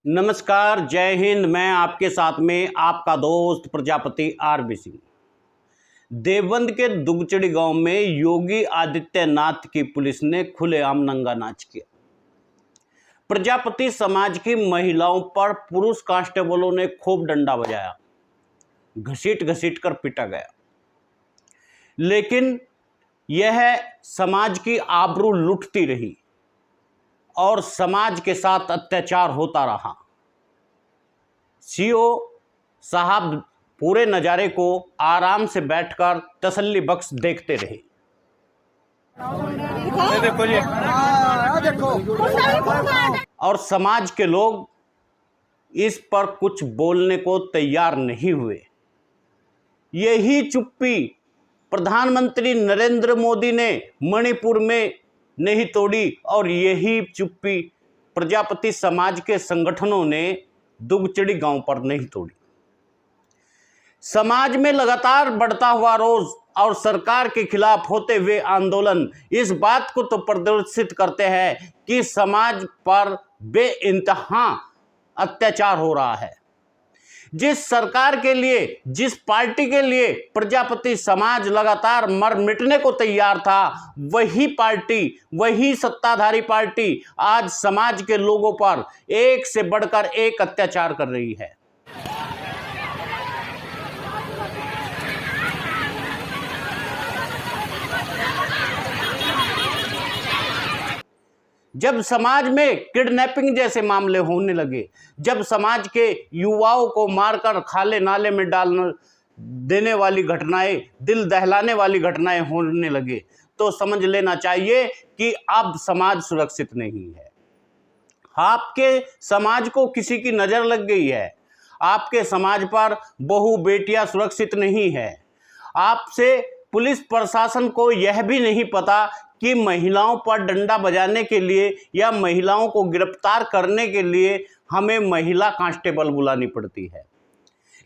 नमस्कार, जय हिंद। मैं आपके साथ में आपका दोस्त प्रजापति आरबी सिंह। देवबंद के दुगचड़ी गांव में योगी आदित्यनाथ की पुलिस ने खुलेआम नंगा नाच किया। प्रजापति समाज की महिलाओं पर पुरुष कांस्टेबलों ने खूब डंडा बजाया, घसीट घसीट कर पीटा गया, लेकिन यह समाज की आबरू लुटती रही और समाज के साथ अत्याचार होता रहा। सीओ साहब पूरे नज़ारे को आराम से बैठकर तसल्ली बख्श देखते रहे। और समाज के लोग इस पर कुछ बोलने को तैयार नहीं हुए। यही चुप्पी प्रधानमंत्री नरेंद्र मोदी ने मणिपुर में नहीं तोड़ी और यही चुप्पी प्रजापति समाज के संगठनों ने दुगचड़ी गांव पर नहीं तोड़ी। समाज में लगातार बढ़ता हुआ रोष और सरकार के खिलाफ होते हुए आंदोलन इस बात को तो प्रदर्शित करते हैं कि समाज पर बेइंतहा अत्याचार हो रहा है। जिस सरकार के लिए, जिस पार्टी के लिए प्रजापति समाज लगातार मर मिटने को तैयार था, वही पार्टी, वही सत्ताधारी पार्टी आज समाज के लोगों पर एक से बढ़कर एक अत्याचार कर रही है। जब समाज में किडनैपिंग जैसे मामले होने लगे, जब समाज के युवाओं को मारकर खाले नाले में डालने देने वाली घटनाएं, दिल दहलाने वाली घटनाएं होने लगे, तो समझ लेना चाहिए कि अब समाज सुरक्षित नहीं है। आपके समाज को किसी की नज़र लग गई है। आपके समाज पर बहू बेटियां सुरक्षित नहीं है। आपसे पुलिस प्रशासन को यह भी नहीं पता कि महिलाओं पर डंडा बजाने के लिए या महिलाओं को गिरफ्तार करने के लिए हमें महिला कांस्टेबल बुलानी पड़ती है।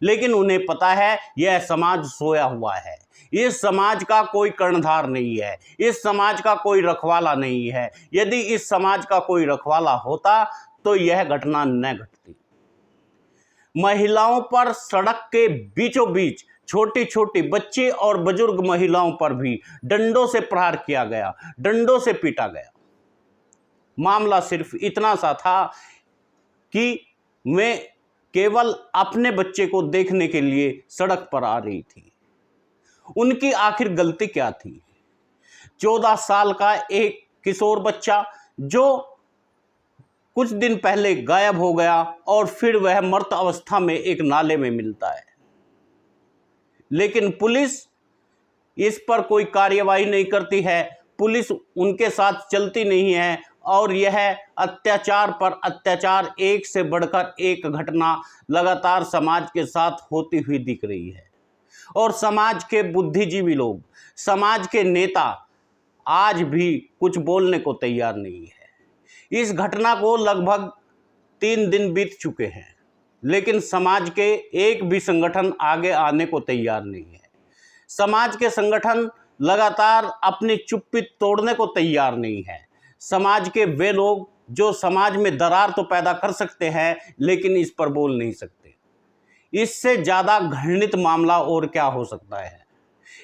लेकिन उन्हें पता है यह समाज सोया हुआ है। इस समाज का कोई कर्णधार नहीं है, इस समाज का कोई रखवाला नहीं है। यदि इस समाज का कोई रखवाला होता तो यह घटना न घटती। महिलाओं पर सड़क के बीचों बीच छोटी छोटी बच्ची और बुजुर्ग महिलाओं पर भी डंडों से प्रहार किया गया, डंडों से पीटा गया। मामला सिर्फ इतना सा था कि मैं केवल अपने बच्चे को देखने के लिए सड़क पर आ रही थी। उनकी आखिर गलती क्या थी? 14 साल का एक किशोर बच्चा जो कुछ दिन पहले गायब हो गया और फिर वह मृत अवस्था में एक नाले में मिलता है, लेकिन पुलिस इस पर कोई कार्यवाही नहीं करती है। पुलिस उनके साथ चलती नहीं है और यह अत्याचार पर अत्याचार, एक से बढ़कर एक घटना लगातार समाज के साथ होती हुई दिख रही है। और समाज के बुद्धिजीवी लोग, समाज के नेता आज भी कुछ बोलने को तैयार नहीं है। इस घटना को लगभग 3 दिन बीत चुके हैं, लेकिन समाज के एक भी संगठन आगे आने को तैयार नहीं है। समाज के संगठन लगातार अपनी चुप्पी तोड़ने को तैयार नहीं है। समाज के वे लोग जो समाज में दरार तो पैदा कर सकते हैं, लेकिन इस पर बोल नहीं सकते। इससे ज़्यादा घृणित मामला और क्या हो सकता है?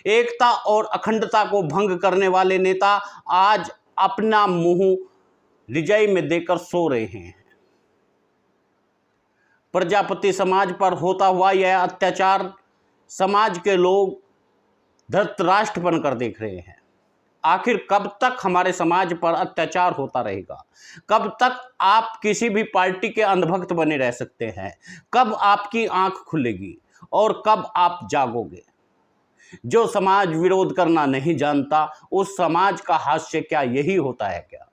एकता और अखंडता को भंग करने वाले नेता आज अपना मुंह रिजाई में देकर सो रहे हैं। प्रजापति समाज पर होता हुआ यह अत्याचार समाज के लोग धृतराष्ट्र बनकर देख रहे हैं। आखिर कब तक हमारे समाज पर अत्याचार होता रहेगा? कब तक आप किसी भी पार्टी के अंधभक्त बने रह सकते हैं? कब आपकी आंख खुलेगी और कब आप जागोगे? जो समाज विरोध करना नहीं जानता, उस समाज का हास्य क्या यही होता है क्या?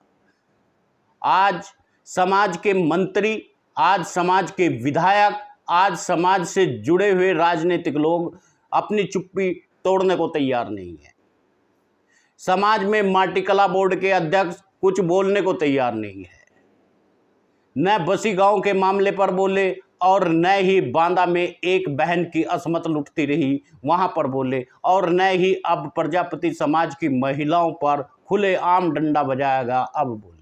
आज समाज के मंत्री, आज समाज के विधायक, आज समाज से जुड़े हुए राजनीतिक लोग अपनी चुप्पी तोड़ने को तैयार नहीं है। समाज में माटी कला बोर्ड के अध्यक्ष कुछ बोलने को तैयार नहीं है। न बसी गांव के मामले पर बोले और न ही बांदा में एक बहन की असमत लुटती रही वहां पर बोले, और न ही अब प्रजापति समाज की महिलाओं पर खुलेआम डंडा बजाया गया अब बोले।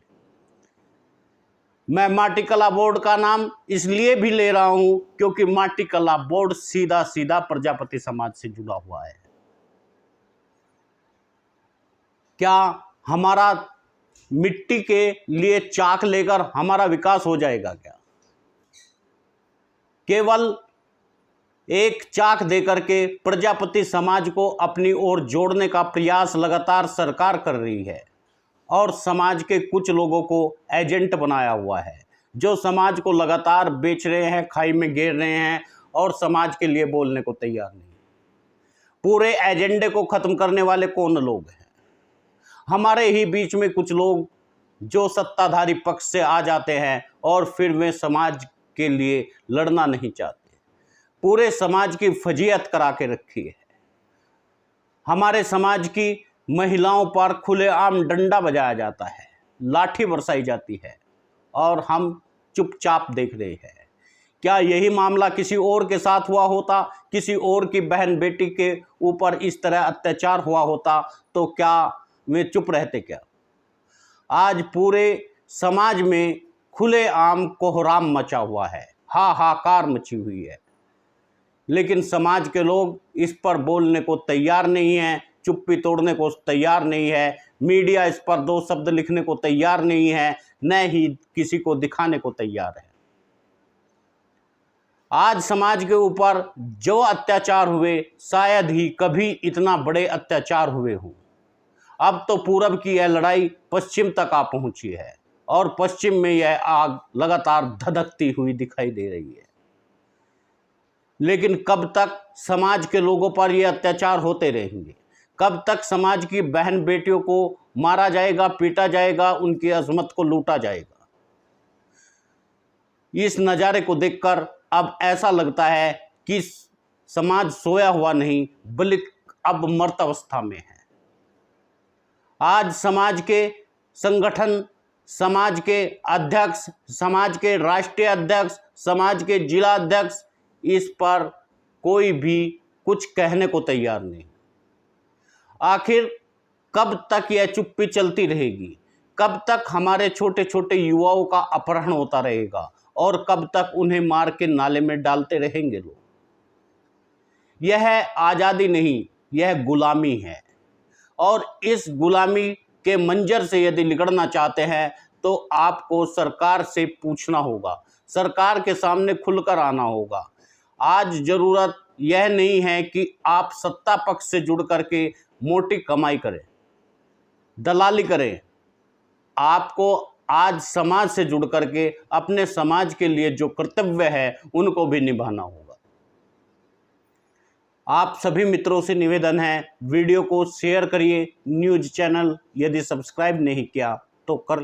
मैं माटी कला बोर्ड का नाम इसलिए भी ले रहा हूं क्योंकि माटी कला बोर्ड सीधा सीधा प्रजापति समाज से जुड़ा हुआ है। क्या हमारा मिट्टी के लिए चाक लेकर हमारा विकास हो जाएगा क्या? केवल एक चाक देकर के प्रजापति समाज को अपनी ओर जोड़ने का प्रयास लगातार सरकार कर रही है और समाज के कुछ लोगों को एजेंट बनाया हुआ है जो समाज को लगातार बेच रहे हैं, खाई में घेर रहे हैं और समाज के लिए बोलने को तैयार नहीं। पूरे एजेंडे को खत्म करने वाले कौन लोग हैं? हमारे ही बीच में कुछ लोग जो सत्ताधारी पक्ष से आ जाते हैं और फिर वे समाज के लिए लड़ना नहीं चाहते। पूरे समाज की फजीयत करा के रखी है। हमारे समाज की महिलाओं पर खुलेआम डंडा बजाया जाता है, लाठी बरसाई जाती है और हम चुपचाप देख रहे हैं। क्या यही मामला किसी और के साथ हुआ होता, किसी और की बहन बेटी के ऊपर इस तरह अत्याचार हुआ होता तो क्या वे चुप रहते क्या? आज पूरे समाज में खुलेआम कोहराम मचा हुआ है, हाहाकार मची हुई है, लेकिन समाज के लोग इस पर बोलने को तैयार नहीं है, चुप्पी तोड़ने को तैयार नहीं है। मीडिया इस पर दो शब्द लिखने को तैयार नहीं है, न ही किसी को दिखाने को तैयार है। आज समाज के ऊपर जो अत्याचार हुए शायद ही कभी इतना बड़े अत्याचार हुए हों। अब तो पूरब की यह लड़ाई पश्चिम तक आ पहुंची है और पश्चिम में यह आग लगातार धधकती हुई दिखाई दे रही है। लेकिन कब तक समाज के लोगों पर यह अत्याचार होते रहेंगे? कब तक समाज की बहन बेटियों को मारा जाएगा, पीटा जाएगा, उनकी अजमत को लूटा जाएगा? इस नज़ारे को देखकर अब ऐसा लगता है कि समाज सोया हुआ नहीं बल्कि अब मर्त अवस्था में है। आज समाज के संगठन, समाज के अध्यक्ष, समाज के राष्ट्रीय अध्यक्ष, समाज के जिला अध्यक्ष इस पर कोई भी कुछ कहने को तैयार नहीं। आखिर कब तक यह चुप्पी चलती रहेगी? कब तक हमारे छोटे छोटे युवाओं का अपहरण होता रहेगा और कब तक उन्हें मार के नाले में डालते रहेंगे लोग? यह आज़ादी नहीं, यह गुलामी है और इस गुलामी के मंजर से यदि निकलना चाहते हैं तो आपको सरकार से पूछना होगा, सरकार के सामने खुलकर आना होगा। आज ज़रूरत यह नहीं है कि आप सत्ता पक्ष से जुड़ करके मोटी कमाई करें, दलाली करें। आपको आज समाज से जुड़ करके अपने समाज के लिए जो कर्तव्य है उनको भी निभाना होगा। आप सभी मित्रों से निवेदन है, वीडियो को शेयर करिए। न्यूज़ चैनल यदि सब्सक्राइब नहीं किया तो कर